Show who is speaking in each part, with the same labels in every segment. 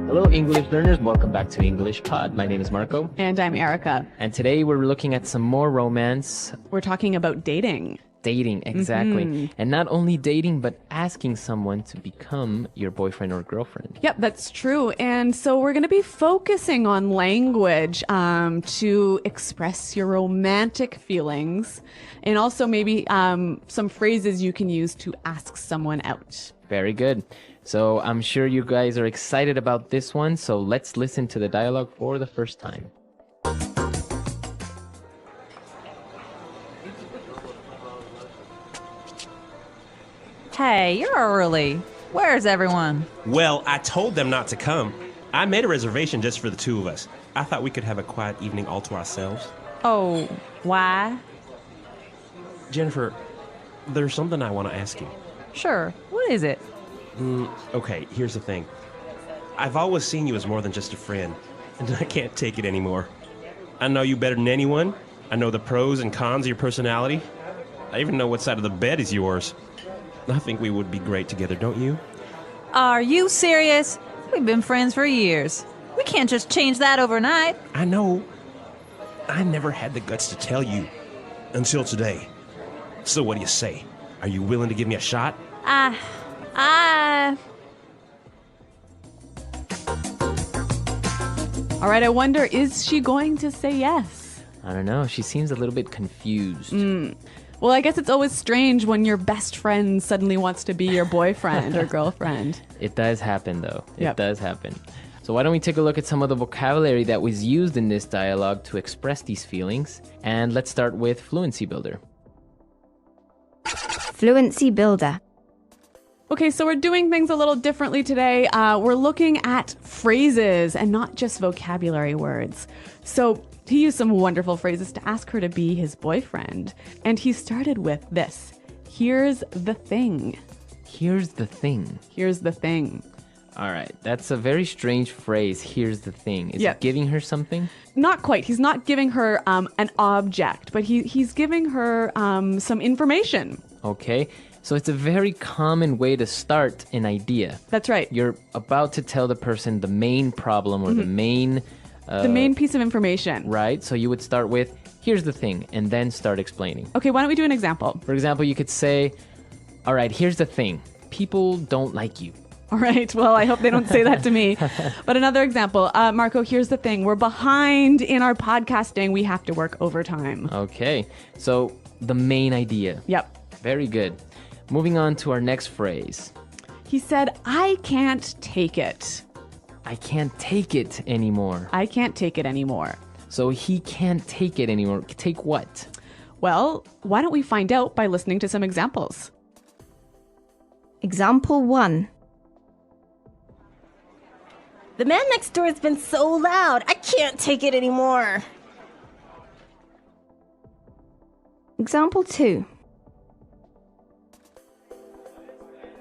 Speaker 1: Hello, English learners. Welcome back to English Pod. My name is Marco.
Speaker 2: And I'm Erica.
Speaker 1: And today we're looking at some more romance.
Speaker 2: We're talking about dating.
Speaker 1: Dating, exactly. And not only dating, but asking someone to become your boyfriend or girlfriend.
Speaker 2: Yep, that's true. And so we're going to be focusing on language to express your romantic feelings, and also maybe some phrases you can use to ask someone out.
Speaker 1: Very good. So I'm sure you guys are excited about this one. So let's listen to the dialogue for the first time.
Speaker 3: Hey, you're early. Where's everyone?
Speaker 4: Well, I told them not to come. I made a reservation just for the two of us. I thought we could have a quiet evening all to ourselves.
Speaker 3: Oh, why?
Speaker 4: Jennifer, there's something I want to ask you.
Speaker 3: Sure. What is it?
Speaker 4: Okay, here's the thing. I've always seen you as more than just a friend, and I can't take it anymore. I know you better than anyone. I know the pros and cons of your personality. I even know what side of the bed is yours. I think we would be great together, don't you?
Speaker 3: Are you serious? We've been friends for years. We can't just change that overnight.
Speaker 4: I know. I never had the guts to tell you. Until today. So what do you say? Are you willing to give me a shot?
Speaker 2: All right, I wonder, is she going to say yes?
Speaker 1: I don't know. She seems a little bit confused.
Speaker 2: Well, I guess it's always strange when your best friend suddenly wants to be your boyfriend or girlfriend.
Speaker 1: It does happen, though.
Speaker 2: Yep.
Speaker 1: It does happen. So why don't we take a look at some of the vocabulary that was used in this dialogue to express these feelings? And let's start with Fluency Builder.
Speaker 5: Fluency Builder.
Speaker 2: Okay, so we're doing things a little differently today. We're looking at phrases and not just vocabulary words. So he used some wonderful phrases to ask her to be his boyfriend. And he started with this. Here's the thing.
Speaker 1: Here's the thing.
Speaker 2: Here's the thing.
Speaker 1: All right. That's a very strange phrase. Here's the thing. Is it giving her something?
Speaker 2: Not quite. He's not giving her an object, but he's giving her some information.
Speaker 1: Okay. So it's a very common way to start an idea.
Speaker 2: That's right.
Speaker 1: You're about to tell the person the main problem or the main
Speaker 2: piece of information.
Speaker 1: Right. So you would start with, here's the thing, and then start explaining.
Speaker 2: Okay, why don't we do an example?
Speaker 1: For example, you could say, all right, here's the thing. People don't like you.
Speaker 2: All right. Well, I hope they don't say that to me. But another example, Marco, here's the thing. We're behind in our podcasting. We have to work overtime.
Speaker 1: Okay. So the main idea.
Speaker 2: Yep.
Speaker 1: Very good. Moving on to our next phrase.
Speaker 2: He said, I can't take it.
Speaker 1: I can't take it anymore.
Speaker 2: I can't take it anymore.
Speaker 1: So he can't take it anymore. Take what?
Speaker 2: Well, why don't we find out by listening to some examples?
Speaker 5: Example 1.
Speaker 6: The man next door has been so loud. I can't take it anymore.
Speaker 5: Example 2.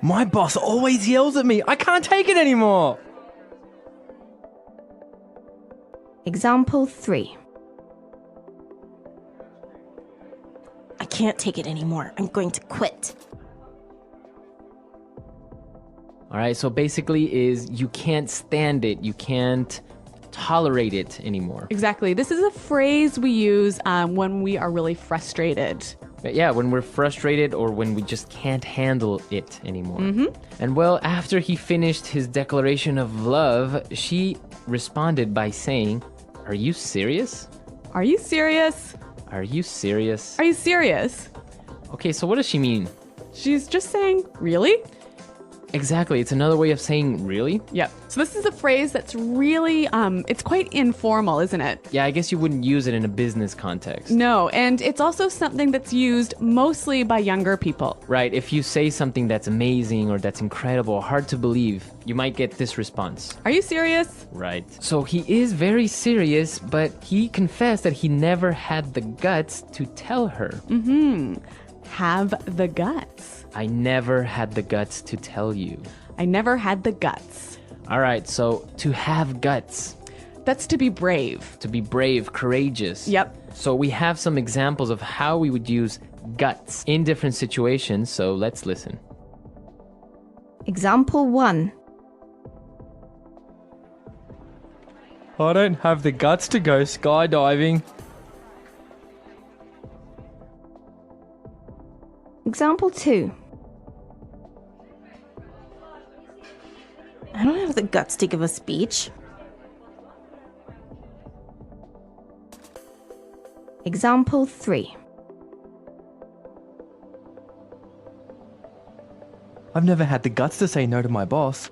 Speaker 1: My boss always yells at me. I can't take it anymore.
Speaker 5: Example 3.
Speaker 6: I can't take it anymore. I'm going to quit.
Speaker 1: All right, so basically is you can't stand it. You can't tolerate it anymore.
Speaker 2: Exactly. This is a phrase we use when we are really frustrated.
Speaker 1: Yeah, when we're frustrated or when we just can't handle it anymore. And well, after he finished his declaration of love, she responded by saying, "Are you serious?
Speaker 2: Are you serious?
Speaker 1: Are you serious?"
Speaker 2: Are you serious?
Speaker 1: Okay, so what does she mean?
Speaker 2: She's just saying, really?
Speaker 1: Exactly. It's another way of saying really.
Speaker 2: Yep. So this is a phrase that's really, it's quite informal, isn't it?
Speaker 1: Yeah, I guess you wouldn't use it in a business context.
Speaker 2: No, and it's also something that's used mostly by younger people.
Speaker 1: Right. If you say something that's amazing or that's incredible, hard to believe, you might get this response.
Speaker 2: Are you serious?
Speaker 1: Right. So he is very serious, but he confessed that he never had the guts to tell her.
Speaker 2: Have the guts.
Speaker 1: I never had the guts to tell you.
Speaker 2: I never had the guts.
Speaker 1: All right, so to have guts.
Speaker 2: That's to be brave.
Speaker 1: To be brave, courageous.
Speaker 2: Yep.
Speaker 1: So we have some examples of how we would use guts in different situations, so let's listen.
Speaker 5: Example 1.
Speaker 7: I don't have the guts to go skydiving.
Speaker 5: Example 2.
Speaker 6: I don't have the guts to give a speech.
Speaker 5: Example 3.
Speaker 7: I've never had the guts to say no to my boss.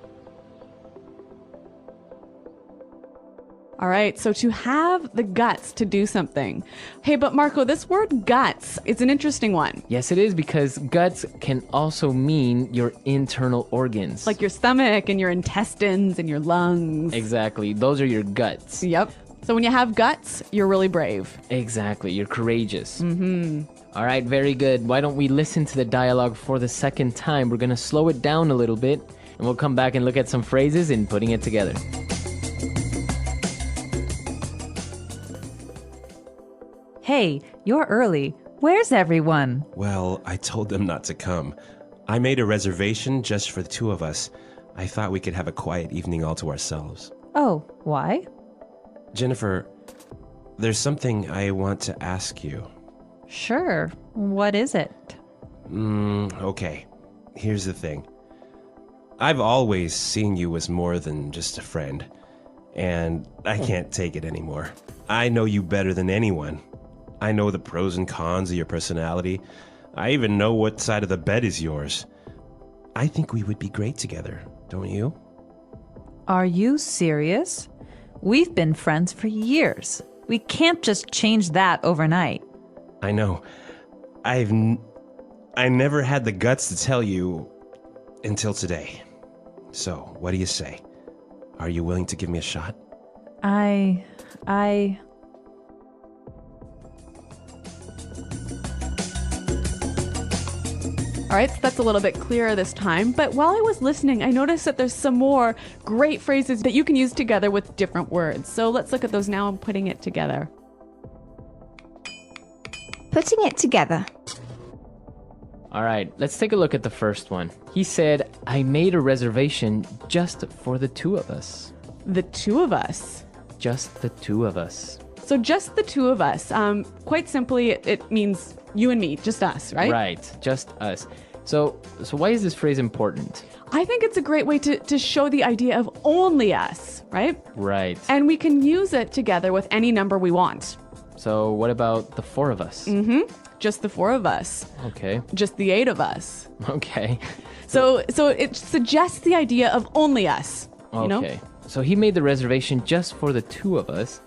Speaker 2: All right, so to have the guts to do something. Hey, but Marco, this word guts is an interesting one.
Speaker 1: Yes, it is, because guts can also mean your internal organs.
Speaker 2: Like your stomach and your intestines and your lungs.
Speaker 1: Exactly. Those are your guts.
Speaker 2: Yep. So when you have guts, you're really brave.
Speaker 1: Exactly. You're courageous. All right, very good. Why don't we listen to the dialogue for the second time? We're going to slow it down a little bit, and we'll come back and look at some phrases and putting it together.
Speaker 3: Hey, you're early. Where's everyone?
Speaker 4: Well, I told them not to come. I made a reservation just for the two of us. I thought we could have a quiet evening all to ourselves.
Speaker 3: Oh, why?
Speaker 4: Jennifer, there's something I want to ask you.
Speaker 3: Sure. What is it?
Speaker 4: Okay. Here's the thing. I've always seen you as more than just a friend, and I can't take it anymore. I know you better than anyone. I know the pros and cons of your personality. I even know what side of the bed is yours. I think we would be great together, don't you?
Speaker 3: Are you serious? We've been friends for years. We can't just change that overnight.
Speaker 4: I know. I never had the guts to tell you until today. So, what do you say? Are you willing to give me a shot?
Speaker 2: All right, so that's a little bit clearer this time. But while I was listening, I noticed that there's some more great phrases that you can use together with different words. So let's look at those now and putting it together.
Speaker 5: Putting it together.
Speaker 1: All right, let's take a look at the first one. He said, I made a reservation just for the two of us.
Speaker 2: The two of us.
Speaker 1: Just the two of us.
Speaker 2: So just the two of us. Quite simply, it means you and me, just us, right?
Speaker 1: Right, just us. So why is this phrase important?
Speaker 2: I think it's a great way to show the idea of only us, right?
Speaker 1: Right.
Speaker 2: And we can use it together with any number we want.
Speaker 1: So what about the four of us?
Speaker 2: Just the four of us.
Speaker 1: Okay.
Speaker 2: Just the 8 of us.
Speaker 1: Okay.
Speaker 2: So it suggests the idea of only us. You know?
Speaker 1: Okay. So he made the reservation just for the two of us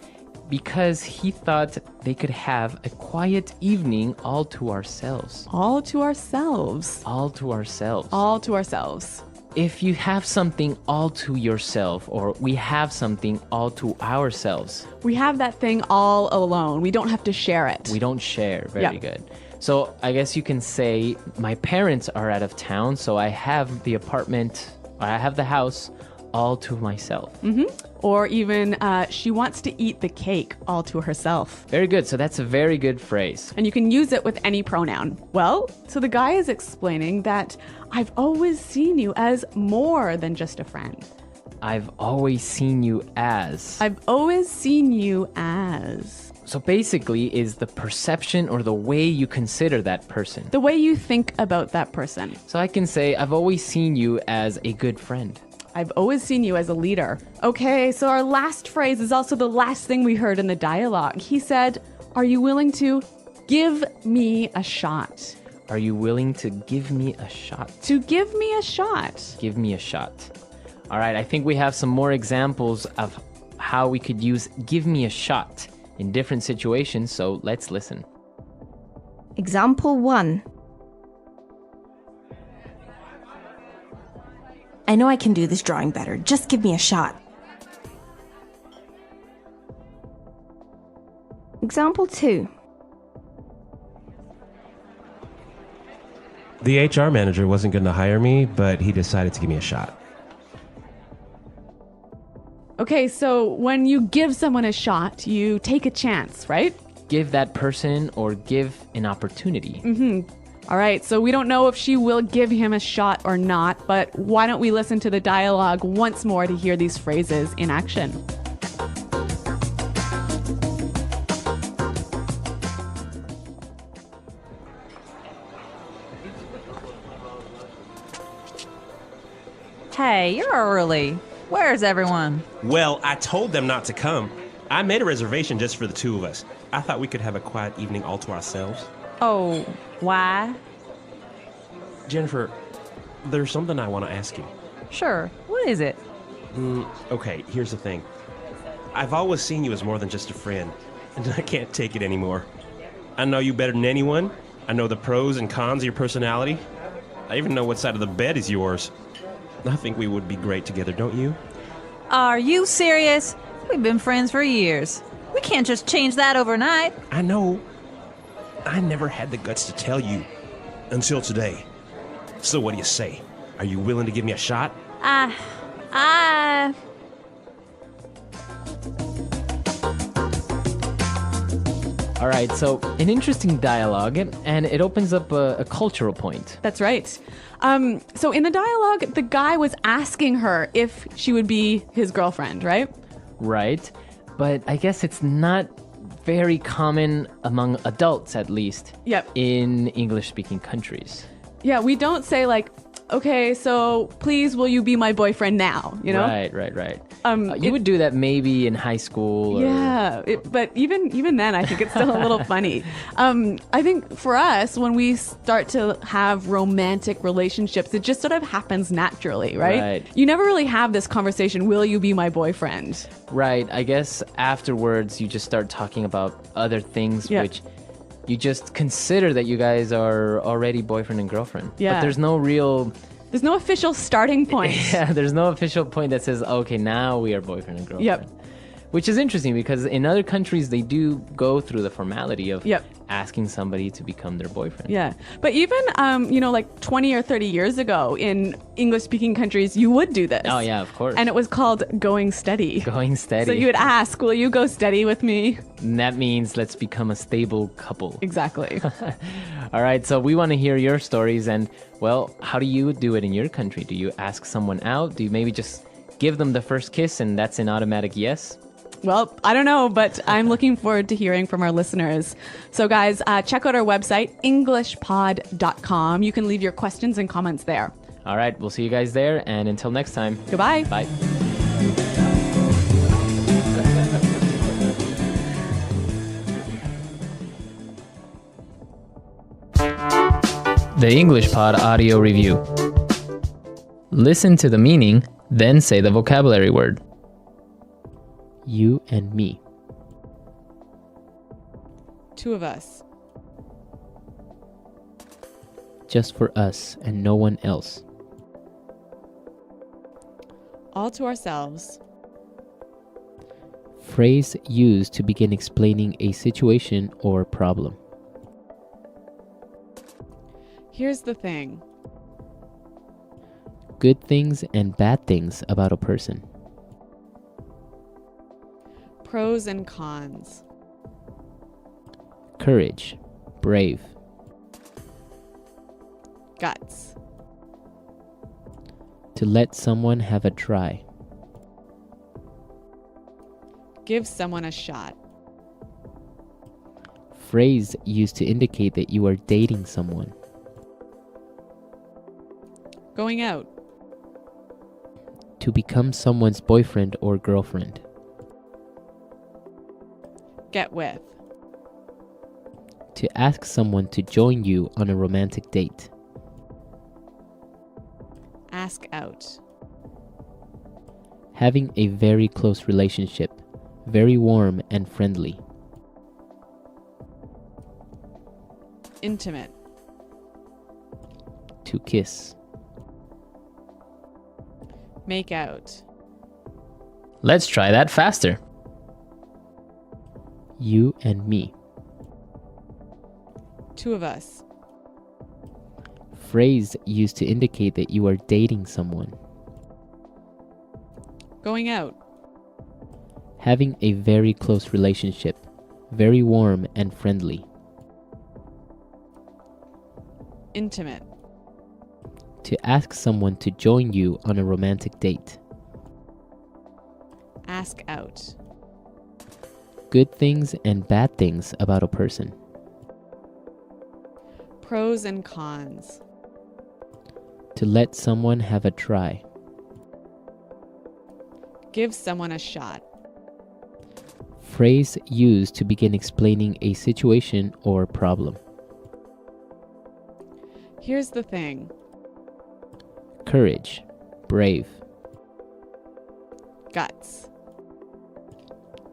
Speaker 1: because he thought they could have a quiet evening all to ourselves.
Speaker 2: All to ourselves.
Speaker 1: All to ourselves.
Speaker 2: All to ourselves.
Speaker 1: If you have something all to yourself, or we have something all to ourselves.
Speaker 2: We have that thing all alone. We don't have to share it.
Speaker 1: We don't share. Very
Speaker 2: Yeah.
Speaker 1: good. So I guess you can say my parents are out of town, so I have the apartment, or I have the house all to myself.
Speaker 2: Or even, she wants to eat the cake all to herself.
Speaker 1: Very good. So that's a very good phrase.
Speaker 2: And you can use it with any pronoun. Well, so the guy is explaining that I've always seen you as more than just a friend.
Speaker 1: I've always seen you as.
Speaker 2: I've always seen you as.
Speaker 1: So basically is the perception or the way you consider that person.
Speaker 2: The way you think about that person.
Speaker 1: So I can say I've always seen you as a good friend.
Speaker 2: I've always seen you as a leader. Okay, so our last phrase is also the last thing we heard in the dialogue. He said, are you willing to give me a shot?
Speaker 1: Are you willing to give me a shot?
Speaker 2: To give me a shot.
Speaker 1: Give me a shot. All right, I think we have some more examples of how we could use give me a shot in different situations, so let's listen.
Speaker 5: Example 1.
Speaker 6: I know I can do this drawing better. Just give me a shot.
Speaker 5: Example 2.
Speaker 4: The HR manager wasn't going to hire me, but he decided to give me a shot.
Speaker 2: Okay, so when you give someone a shot, you take a chance, right?
Speaker 1: Give that person or give an opportunity.
Speaker 2: All right, so we don't know if she will give him a shot or not, but why don't we listen to the dialogue once more to hear these phrases in action?
Speaker 3: Hey, you're early. Where's everyone?
Speaker 4: Well, I told them not to come. I made a reservation just for the two of us. I thought we could have a quiet evening all to ourselves.
Speaker 3: Oh, why?
Speaker 4: Jennifer, there's something I want to ask you.
Speaker 3: Sure. What is it?
Speaker 4: Okay, here's the thing. I've always seen you as more than just a friend, and I can't take it anymore. I know you better than anyone. I know the pros and cons of your personality. I even know what side of the bed is yours. I think we would be great together, don't you?
Speaker 3: Are you serious? We've been friends for years. We can't just change that overnight.
Speaker 4: I know. I never had the guts to tell you. Until today. So what do you say? Are you willing to give me a shot?
Speaker 1: All right, so an interesting dialogue, and it opens up a cultural point.
Speaker 2: That's right. So in the dialogue, the guy was asking her if she would be his girlfriend, right?
Speaker 1: Right, but I guess it's not very common among adults, at least.
Speaker 2: Yep.
Speaker 1: In English-speaking countries.
Speaker 2: Yeah, we don't say like, okay, so please will you be my boyfriend now, you know?
Speaker 1: Right. You would do that maybe in high school. Or...
Speaker 2: Yeah, but even then, I think it's still a little funny. I think for us, when we start to have romantic relationships, it just sort of happens naturally, right? You never really have this conversation, will you be my boyfriend?
Speaker 1: Right, I guess afterwards you just start talking about other things, which you just consider that you guys are already boyfriend and girlfriend.
Speaker 2: Yeah.
Speaker 1: But there's no
Speaker 2: official starting point.
Speaker 1: Yeah, there's no official point that says, okay, now we are boyfriend and girlfriend.
Speaker 2: Yep.
Speaker 1: Which is interesting because in other countries, they do go through the formality of asking somebody to become their boyfriend.
Speaker 2: Yeah. But even, like 20 or 30 years ago in English-speaking countries, you would do this.
Speaker 1: Oh, yeah, of course.
Speaker 2: And it was called going steady.
Speaker 1: Going steady.
Speaker 2: So you would ask, will you go steady with me?
Speaker 1: And that means let's become a stable couple.
Speaker 2: Exactly.
Speaker 1: All right, so we want to hear your stories. And, well, how do you do it in your country? Do you ask someone out? Do you maybe just give them the first kiss and that's an automatic yes?
Speaker 2: Well, I don't know, but I'm looking forward to hearing from our listeners. So, guys, check out our website, englishpod.com. You can leave your questions and comments there.
Speaker 1: All right, we'll see you guys there. And until next time.
Speaker 2: Goodbye.
Speaker 1: Bye. The English Pod Audio Review. Listen to the meaning, then say the vocabulary word. You and me.
Speaker 2: Two of us.
Speaker 1: Just for us and no one else.
Speaker 2: All to ourselves.
Speaker 1: Phrase used to begin explaining a situation or problem.
Speaker 2: Here's the thing.
Speaker 1: Good things and bad things about a person.
Speaker 2: Pros and cons.
Speaker 1: Courage. Brave.
Speaker 2: Guts.
Speaker 1: To let someone have a try.
Speaker 2: Give someone a shot.
Speaker 1: Phrase used to indicate that you are dating someone.
Speaker 2: Going out.
Speaker 1: To become someone's boyfriend or girlfriend.
Speaker 2: Get with.
Speaker 1: To ask someone to join you on a romantic date.
Speaker 2: Ask out.
Speaker 1: Having a very close relationship. Very warm and friendly.
Speaker 2: Intimate.
Speaker 1: To kiss.
Speaker 2: Make out.
Speaker 1: Let's try that faster. You and me.
Speaker 2: Two of us.
Speaker 1: Phrase used to indicate that you are dating someone.
Speaker 2: Going out.
Speaker 1: Having a very close relationship. Very warm and friendly.
Speaker 2: Intimate.
Speaker 1: To ask someone to join you on a romantic date.
Speaker 2: Ask out.
Speaker 1: Good things and bad things about a person.
Speaker 2: Pros and cons.
Speaker 1: To let someone have a try.
Speaker 2: Give someone a shot.
Speaker 1: Phrase used to begin explaining a situation or problem.
Speaker 2: Here's the thing.
Speaker 1: Courage. Brave.
Speaker 2: Guts.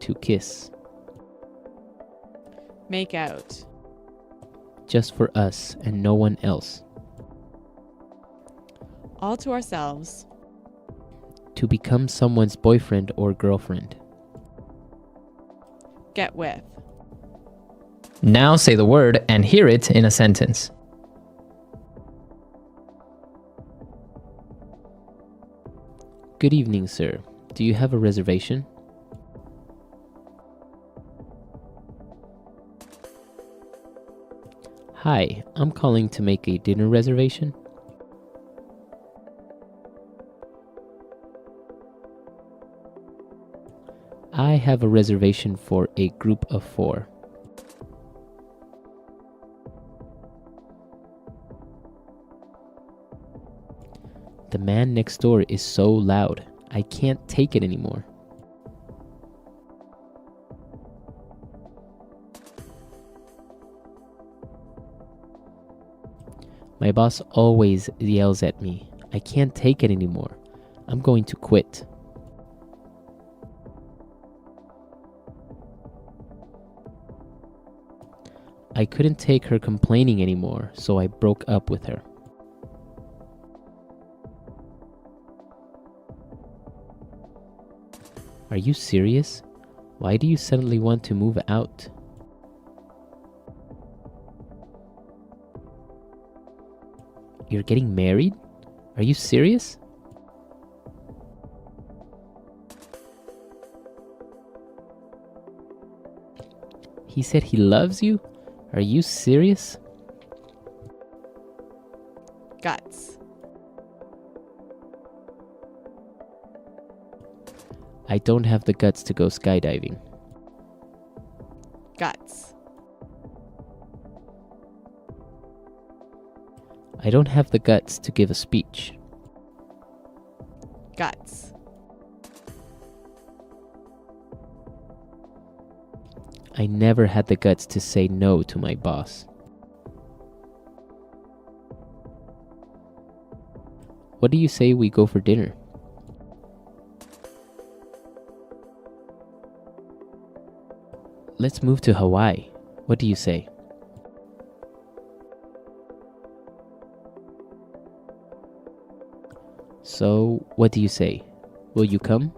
Speaker 1: To kiss.
Speaker 2: Make out.
Speaker 1: Just for us and no one else.
Speaker 2: All to ourselves.
Speaker 1: To become someone's boyfriend or girlfriend.
Speaker 2: Get with.
Speaker 1: Now say the word and hear it in a sentence. Good evening, sir. Do you have a reservation? Hi, I'm calling to make a dinner reservation. I have a reservation for a group of 4. The man next door is so loud. I can't take it anymore. My boss always yells at me. I can't take it anymore. I'm going to quit. I couldn't take her complaining anymore, so I broke up with her. Are you serious? Why do you suddenly want to move out? You're getting married? Are you serious? He said he loves you? Are you serious?
Speaker 2: Guts.
Speaker 1: I don't have the guts to go skydiving.
Speaker 2: Guts.
Speaker 1: I don't have the guts to give a speech.
Speaker 2: Guts.
Speaker 1: I never had the guts to say no to my boss. What do you say we go for dinner? Let's move to Hawaii. What do you say? So, what do you say? Will you come?